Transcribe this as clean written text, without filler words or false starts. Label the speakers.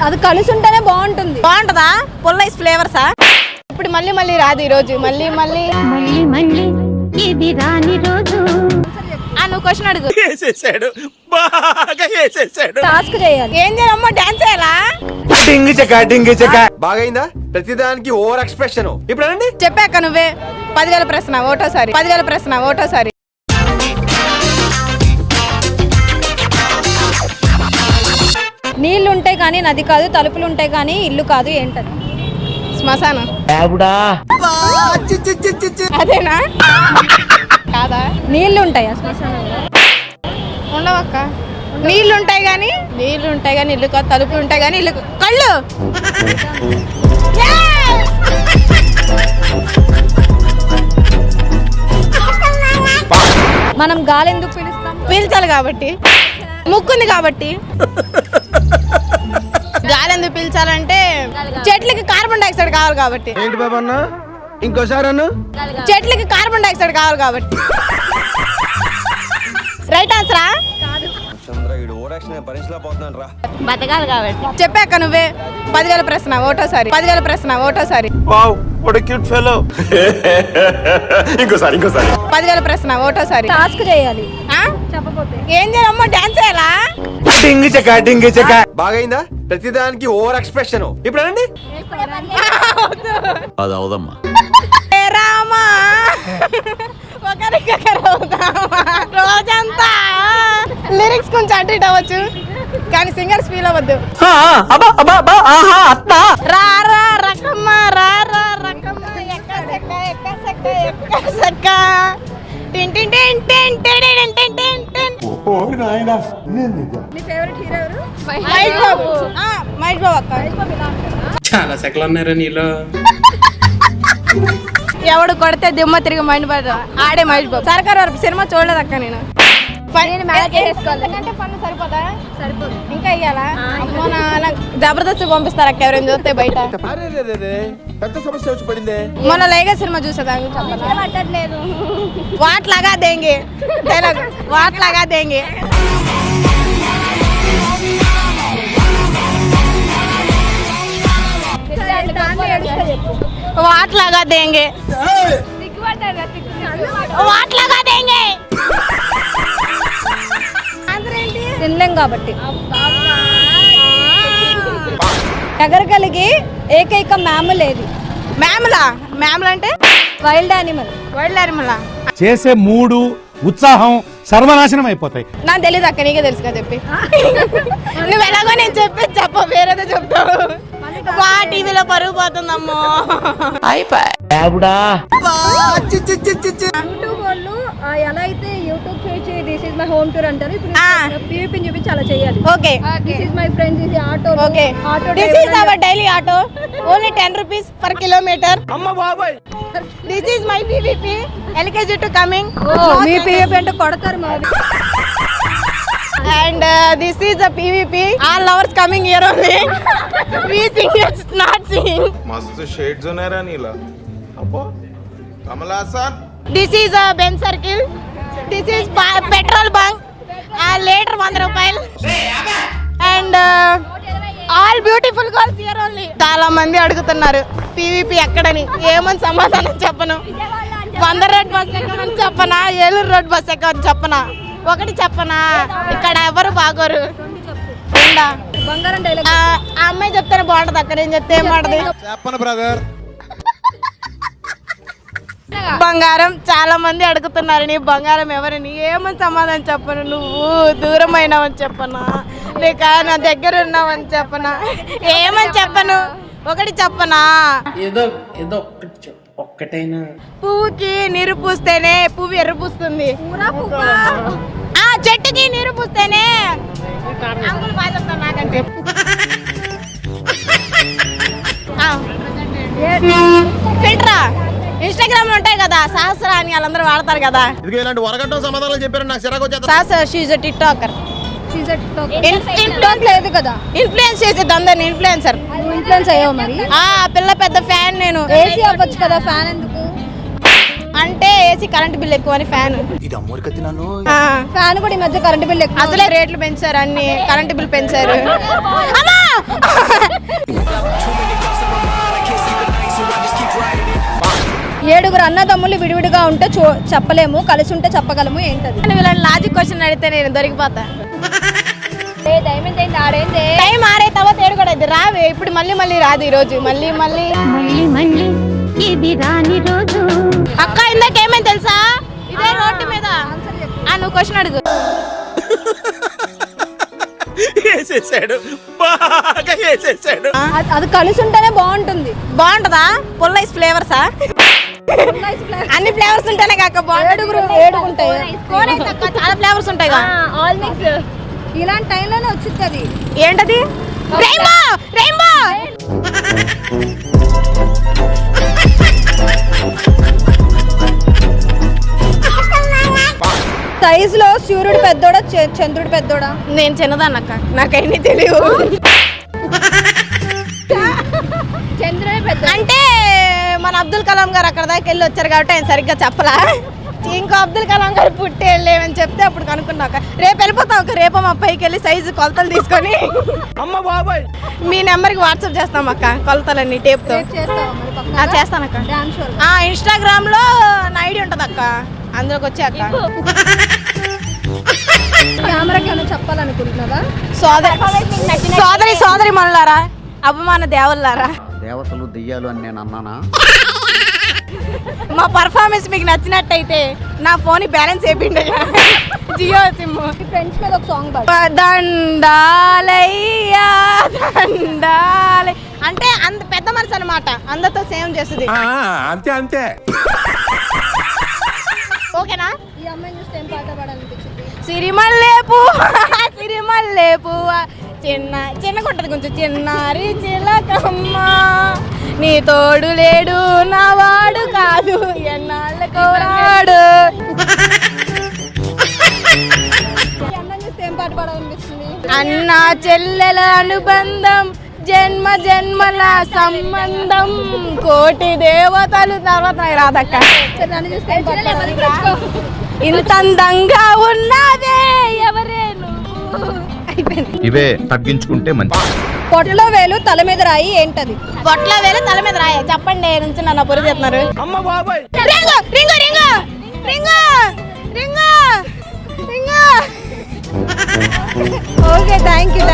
Speaker 1: అది కలిసి ఉంటేనే బాగుంటుంది.
Speaker 2: బాగుంటుందా? పుల్లైస్ ఫ్లేవర్సా? ఇప్పుడు మళ్ళీ మళ్ళీ రాదు ఈ రోజు. మళ్ళీ మళ్ళీ మళ్ళీ మళ్ళీ ఇది రాని రోజు. నువ్వు క్వశ్చన్ అడుగు.
Speaker 3: వేసేసాడు, బాగా వేసేసాడు.
Speaker 1: టాస్క్ చేయాలి.
Speaker 2: ఏం చేయాలమ్మా? డాన్స్ చేయాలా?
Speaker 4: బాగైందా? ప్రతిదానికి ఓవర్ ఎక్స్ప్రెషన్. ఇప్పుడు అనండి.
Speaker 2: చెప్పాక నువ్వే 10,000 ప్రశ్న ఓటోసారి. 10,000 ప్రశ్న ఓటోసారి.
Speaker 1: నీళ్లు ఉంటాయి కానీ నది కాదు, తలుపులు ఉంటాయి కానీ ఇల్లు కాదు, ఏంటది?
Speaker 2: శ్మశానం. అదేనా? కాదా?
Speaker 1: నీళ్లు ఉంటాయా శ్మశానంలో?
Speaker 2: ఉండవక్క. నీళ్లు ఉంటాయి కానీ ఇల్లు కాదు, తలుపులు ఉంటాయి కానీ ఇల్లు. కళ్ళు.
Speaker 1: మనం గాలి ఎందుకు పీలుస్తాం?
Speaker 2: పీల్చాలి కాబట్టి. ముక్కుంది కాబట్టి. గాలి ఎందుకు పీల్చాలంటే చెట్లకి కార్బన్ డైఆక్సైడ్ కావాలి కాబట్టి.
Speaker 4: ఏంటి బాబా అన్న? ఇంకోసారి అన్న.
Speaker 2: చెట్లకి కార్బన్ డైఆక్సైడ్ కావాలి కాబట్టి. రైట్ ఆన్సరా? బతకాలి కాబట్టి. చెప్పాక నువ్వే 10,000 ప్రశ్న ఓటోసారి. 10,000 ప్రశ్న ఓటోసారి.
Speaker 3: Wow, what a cute fellow. ఇంకోసారి
Speaker 2: 10,000 ప్రశ్న ఓటోసారి.
Speaker 1: టాస్క్ చేయాలి.
Speaker 2: చెప్పకపోతే ఏం చేయాలమ్మా? డాన్స్ చేయాలా?
Speaker 4: బాగైందా? ప్రతిదానికి ఓవర్ ఎక్స్ప్రెషన్. ఇప్పుడు అనండి.
Speaker 3: అది అవదమ్మా.
Speaker 2: రామా రోజంతా లిరిక్స్ కొంచెం అటు ఇటు అవ్వచ్చు కానీ సింగర్స్ ఫీల్ అవ్వద్దు. రా రా రకమ్మ, రా రా రకమ్మ, ఎక్క సెక్క ఎక్క సెక్క ఎక్క సెక్క టిన్ టిన్ టిన్ టిన్ టిన్ టిన్ టిన్ టిన్.
Speaker 1: మీ ఫేవరెట్ హీరో ఎవరు?
Speaker 2: మహేష్ బాబు. మహేష్ బాబు అక్క.
Speaker 5: చాలా సెకలు ఉన్నారా నీలో?
Speaker 2: ఎవడు కొడితే దిమ్మ తిరిగి మైండ్ పడ ఆడే మహేష్ బాబు. సర్కార్ వరకు సినిమా చూడలేదు అక్క నేను. పన్ను సరిపోదా? సరిపోదు. ఇంకా ఇయ్యాలా? అమ్మో జబర్దస్త్ పంపిస్తారు అక్క ఎవరైనా చూస్తే బయట.
Speaker 4: పెద్ద సమస్య వచ్చి పడిందే.
Speaker 2: మొన్న లైగా సినిమా చూసేదా?
Speaker 1: పట్టట్లేదు.
Speaker 2: వాట్లాగా దేంగే డైలాగ్. వాట్లాగా దేంగే. వాట్లాగా దేంగే. వాట్లాగా దేంగే.
Speaker 1: తినలేం కాబట్టి. ఎగరగలిగి ఏకైక మ్యాముల్ ఏది?
Speaker 2: మ్యాములా? మ్యాముల్ అంటే
Speaker 1: వైల్డ్ యానిమల్.
Speaker 2: Wild animal.
Speaker 6: చేసే మూడు ఉత్సాహం సర్వనాశనం అయిపోతాయి.
Speaker 2: నాకు తెలియదు అక్క, నీకే తెలుసుగా చెప్పి. నువ్వు ఎలాగో నేను చెప్ప వేరేదో చెప్తావు. వా టీవీలో పరుగు పోతుందమ్మో.
Speaker 1: యూట్యూబ్ వాళ్ళు ఎలా అయితే యూట్యూబ్ చేసి this is my home tour అంటారు, ఇప్పుడు పీవీపీ చూపించి అలా చేయాలి.
Speaker 2: Okay.
Speaker 1: This is my friends ఇది auto.
Speaker 2: Okay. This is our daily auto. Only 10 rupees per kilometer. అమ్మ బాబాయ్. This is my PVP. LKG to coming.
Speaker 1: మీ పీవీపీ అంటే కొడతారు మరి.
Speaker 2: And this is a PVP. All lovers coming here only. We singers not singing.
Speaker 7: मस्त shades ఉన్నారా నీలా? అబ్బో Kamal Haasan.
Speaker 2: This is a Ben circle. This is petrol bunk. Later 100 రూపాయలు. And all beautiful girls here only. చాలా మంది అడుగుతున్నారు PVP ఎక్కడని. ఏమని సమాధానం చెప్పను. 100 రోడ్ బస్ ఎక్కమని చెప్పనా? ఏలూరు రోడ్ బస్ ఎక్కమని చెప్పనా? ఒకటి చెప్పనా? ఇక్కడ ఎవరు బాగోరు.
Speaker 1: బంగారం డైలాగ్.
Speaker 2: ఆ అమ్మాయి చెప్తేనే బాగుంటది అక్క, నేను చెప్తే ఏం బాగుంటది?
Speaker 7: చెప్పను బ్రదర్.
Speaker 2: బంగారం చాలా మంది అడుగుతున్నారు. నీ బంగారం ఎవరని ఏమని సమాధానం చెప్పను? నువ్వు దూరం అయినావని చెప్పనా? లేక నా దగ్గర ఉన్నావని చెప్పనా? ఏమని చెప్పను? ఒకటి చెప్పనా?
Speaker 5: ఏదో ఒక్కటైనా.
Speaker 2: పువ్వుకి నీరు పూస్తేనే పువ్వు ఎర్ర పూస్తుంది. చెట్టుకి నీరు పూస్తేనే అంకుల్ బాగా చెప్తాను నాకంటే. ఫిల్టరా ఇన్స్టాగ్రామ్ లో ఉంటాయి కదా సహస్ర అని వాళ్ళందరూ వాడతారు కదా.
Speaker 4: ఇలాంటి వరగంట సమాధానాలు చెప్పారు నాకు చిరాకు వచ్చేది.
Speaker 2: సహస్ర షీజ్ టిక్ టాకర్.
Speaker 1: లేదు కదా,
Speaker 2: ఇన్ఫ్లుయెన్స్ చేసేది అందరిని. ఇన్ఫ్లుయెన్సర్.
Speaker 1: ఇన్ఫ్లుయెన్స్ అయ్యావు మరి.
Speaker 2: పిల్ల పెద్ద ఫ్యాన్ నేను.
Speaker 1: ఏసీ అవ్వచ్చు కదా, ఫ్యాన్ ఎందుకు?
Speaker 2: అంటే ఏసీ కరెంట్ బిల్ ఎక్కువ అని ఫ్యాన్.
Speaker 1: ఫ్యాన్ కూడా ఈ మధ్య కరెంట్ బిల్ ఎక్కువ.
Speaker 2: అసలే రేట్లు పెంచారు, అన్ని కరెంట్ బిల్ పెంచారు.
Speaker 1: ముగ్గురు అన్నదమ్ములు విడివిడిగా ఉంటే చెప్పలేము, కలిసి ఉంటే చెప్పగలము, ఏంటది?
Speaker 2: వీళ్ళని లాజిక్ క్వశ్చన్ అడిగితే నేను దొరికిపోతా.
Speaker 1: ఆడేందే
Speaker 2: టైం ఆడే తర్వాత ఏడు కూడా ఇది రావే. ఇప్పుడు మళ్ళీ రాదు ఈ రోజు. మళ్ళీ
Speaker 8: ఇది రాని రోజు.
Speaker 2: అక్క ఇందాక ఏమైంది తెలుసా? ఇదే రోడ్డు మీద. నువ్వు క్వశ్చన్ అడుగు.
Speaker 3: వేసేసాడు, బాగా వేసేసాడు.
Speaker 1: అది కలిసి ఉంటేనే బాగుంటుంది.
Speaker 2: బాగుంటదా? పుల్లైస్ ఫ్లేవర్సా? అన్ని ఫ్లేవర్స్ ఉంటేనే కాక బాగుంటుంది.
Speaker 1: ఏడుగుంటాయి.
Speaker 2: చాలా ఫ్లేవర్స్ ఉంటాయి.
Speaker 1: All mix. ఇలాంటి టైంలోనే వచ్చింది అది.
Speaker 2: ఏంటది? రెయిన్బో. రెయిన్బో
Speaker 1: సైజ్ లో సూర్యుడు పెద్దోడా చంద్రుడు పెద్దోడా?
Speaker 2: నేను చిన్నదాన్నక్క, నాకైనా తెలియదు.
Speaker 1: చంద్రుడే పెద్ద
Speaker 2: అంటే మన అబ్దుల్ కలాం గారు అక్కడ దాకా వెళ్ళి వచ్చారు కాబట్టి ఆయన సరిగ్గా చెప్పలా. ఇంకో అబ్దుల్ కలాం గారు పుట్టి వెళ్ళేమని చెప్తే అప్పుడు కనుక్కున్నాక రేపు వెళ్ళిపోతాం. రేపు మా పైకి వెళ్ళి సైజు కొలతలు తీసుకొని మీ నెంబర్కి వాట్సాప్ చేస్తాం అక్క. కొలతలన్నీ టేప్తో చేస్తానక్క. ఇన్స్టాగ్రామ్ లో నా ఐడి ఉంటుంది అక్క, అందులోకి వచ్చే అక్క.
Speaker 1: కెమెరాకి ఏమైనా చెప్పాలనుకుంటున్నావా?
Speaker 2: సోదరి మనులారా, అభిమాన దేవుళ్ళారా,
Speaker 9: దేవతలు దెయ్యాలు అని నేను అన్నానా?
Speaker 2: మా పర్ఫార్మెన్స్ మీకు నచ్చినట్టయితే నా ఫోన్ బ్యాలెన్స్ వేయండి. జియో సిమ్.
Speaker 1: ఫ్రెండ్స్ మీద ఒక సాంగ్
Speaker 2: దండాలయ్యా దండాలే అంటే అంత పెద్ద మనసు అనమాట, అందరితో సేమ్ చేస్తుంది.
Speaker 4: అంతే
Speaker 2: ఓకేనా?
Speaker 1: ఈ అమ్మాయిని చూస్తే ఏం పాట పాడాలనిపించింది?
Speaker 2: సిరిమల్లే పువ్వా సిరిమల్లే పువ్వా చిన్న కొట్టదు కొంచెం చిన్నారి చిలకమ్మ నీ తోడు లేడు నా వాడు కాదు ఎన్నాళ్ళ కోరాడు.
Speaker 1: ఏం పాట పాడాలనిపిస్తుంది?
Speaker 2: అన్న చెల్లెల అనుబంధం జన్మ జన్మల సంబంధం కోటి దేవతలు తర్వాత రాదక్క.
Speaker 1: నన్ను చూస్తే ఏం పాట పాడాలి?
Speaker 2: ఇంత అందంగా ఉన్నావే ఎవరే నువ్వు.
Speaker 9: ఇవే తగ్గించుకుంటే మంచి.
Speaker 1: పొట్టలో వేలు తల మీద రాయి, ఏంటది?
Speaker 2: పొట్ల వేలు తల మీద రాయ. చెప్పండి నుంచి నన్ను పొరి చెప్తున్నారు. Ring ring ring ring ring ring.
Speaker 1: Okay, thank you.